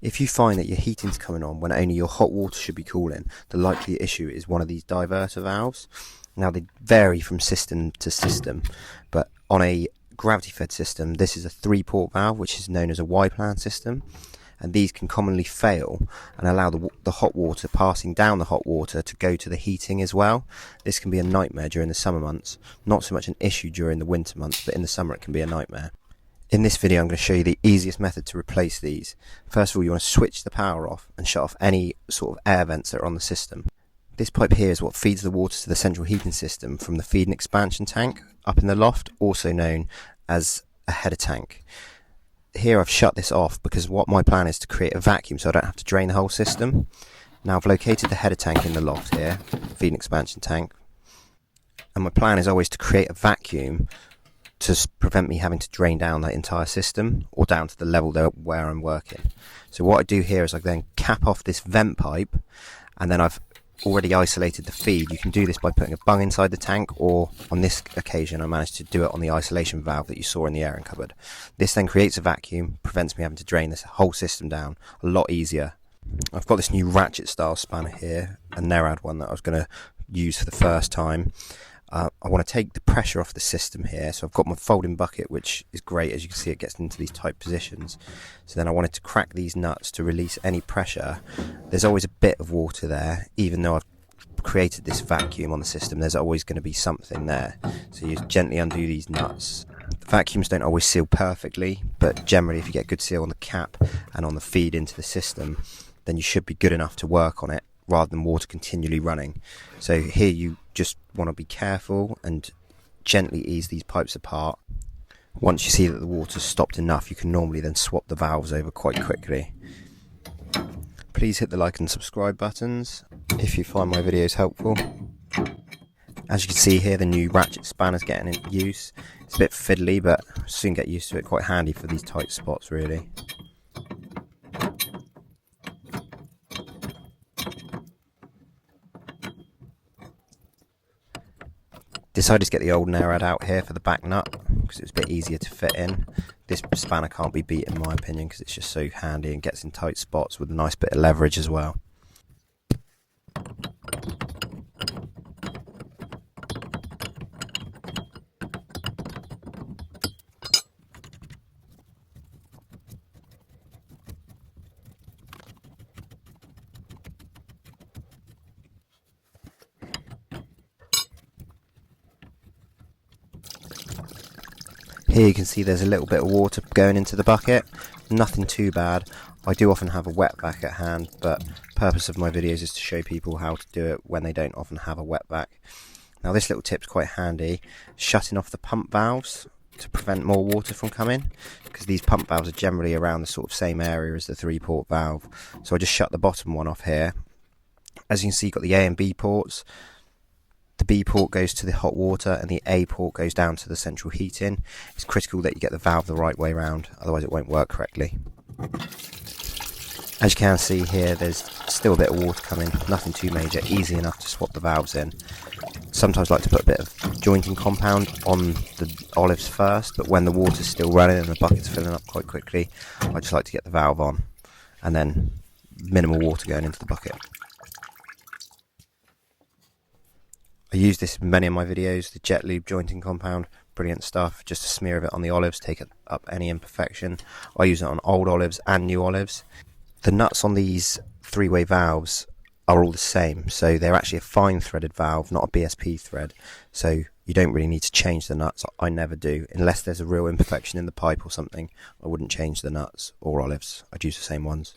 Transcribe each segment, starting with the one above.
If you find that your heating's coming on when only your hot water should be cooling, the likely issue is one of these diverter valves. Now they vary from system to system, but on a gravity fed system this is a 3-port valve, which is known as a Y-plan system, and these can commonly fail and allow the hot water passing down the hot water to go to the heating as well. This can be a nightmare during the summer months, not so much an issue during the winter months, but in the summer it can be a nightmare. In this video I'm going to show you the easiest method to replace these. First of all, you want to switch the power off and shut off any sort of air vents that are on the system. This pipe here is what feeds the water to the central heating system from the feed and expansion tank up in the loft, also known as a header tank. Here I've shut this off because what my plan is to create a vacuum so I don't have to drain the whole system. Now I've located the header tank in the loft here, feed and expansion tank, and my plan is always to create a vacuum to prevent me having to drain down that entire system or down to the level where I'm working. So what I do here is I then cap off this vent pipe, and then I've already isolated the feed. You can do this by putting a bung inside the tank, or on this occasion I managed to do it on the isolation valve that you saw in the airing cupboard. This then creates a vacuum, prevents me having to drain this whole system down a lot easier. I've got this new ratchet style spanner here, a Nerad one that I was going to use for the first time. I want to take the pressure off the system here, so I've got my folding bucket, which is great. As you can see, it gets into these tight positions. So then I wanted to crack these nuts to release any pressure. There's always a bit of water there, even though I've created this vacuum on the system, there's always going to be something there. So you gently undo these nuts. The vacuums don't always seal perfectly, but generally if you get good seal on the cap and on the feed into the system, then you should be good enough to work on it, rather than water continually running. So here you just want to be careful and gently ease these pipes apart. Once you see that the water's stopped enough, you can normally then swap the valves over quite quickly. Please hit the like and subscribe buttons if you find my videos helpful. As you can see here, the new ratchet spanner's getting in use. It's a bit fiddly, but soon get used to it. Quite handy for these tight spots really. Decided to get the old Nerad out here for the back nut because it was a bit easier to fit in. This spanner can't be beat in my opinion because it's just so handy and gets in tight spots with a nice bit of leverage as well. Here you can see there's a little bit of water going into the bucket, nothing too bad. I do often have a wet vac at hand, but the purpose of my videos is to show people how to do it when they don't often have a wet vac. Now this little tip's quite handy, shutting off the pump valves to prevent more water from coming, because these pump valves are generally around the sort of same area as the 3-port valve. So I just shut the bottom one off here. As you can see, you've got the A and B ports. The B port goes to the hot water and the A port goes down to the central heating. It's critical that you get the valve the right way around, otherwise it won't work correctly. As you can see here, there's still a bit of water coming, nothing too major, easy enough to swap the valves in. Sometimes I like to put a bit of jointing compound on the olives first, but when the water's still running and the bucket's filling up quite quickly, I just like to get the valve on and then minimal water going into the bucket. I use this in many of my videos, the jet lube jointing compound, brilliant stuff, just a smear of it on the olives, take up any imperfection. I use it on old olives and new olives. The nuts on these 3-way valves are all the same, so they're actually a fine threaded valve, not a BSP thread, so you don't really need to change the nuts. I never do, unless there's a real imperfection in the pipe or something. I wouldn't change the nuts or olives, I'd use the same ones.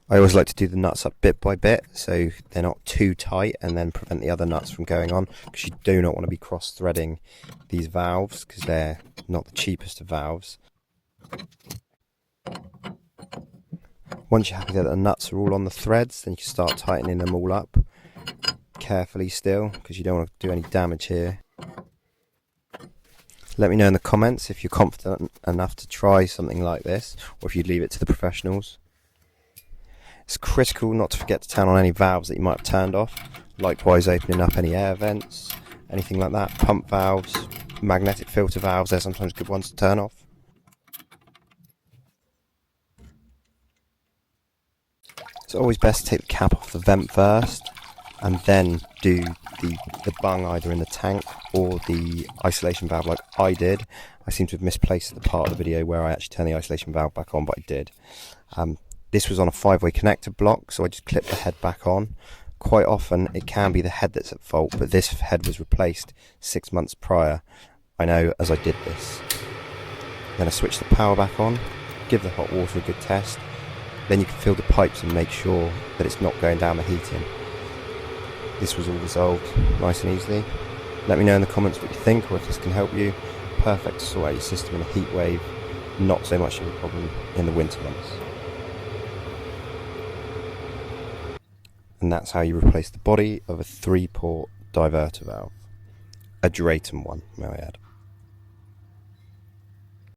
I always like to do the nuts up bit by bit so they're not too tight and then prevent the other nuts from going on, because you do not want to be cross threading these valves because they're not the cheapest of valves. Once you're happy that the nuts are all on the threads, then you can start tightening them all up. carefully still, because you don't want to do any damage here. Let me know in the comments if you're confident enough to try something like this, or if you'd leave it to the professionals. It's critical not to forget to turn on any valves that you might have turned off, likewise opening up any air vents, anything like that, pump valves, magnetic filter valves, they're sometimes good ones to turn off. It's always best to take the cap off the vent first, and then do the bung either in the tank or the isolation valve like I did. I seem to have misplaced the part of the video where I actually turned the isolation valve back on, but I did. This was on a 5-way connector block, so I just clipped the head back on. Quite often it can be the head that's at fault, but this head was replaced 6 months prior. I know, as I did this. Then I switched the power back on, give the hot water a good test, then you can feel the pipes and make sure that it's not going down the heating. This was all resolved nice and easily. Let me know in the comments what you think, or if this can help you. Perfect to sort out your system in a heat wave, not so much of a problem in the winter months. And that's how you replace the body of a 3-port diverter valve. A Drayton one, may I add.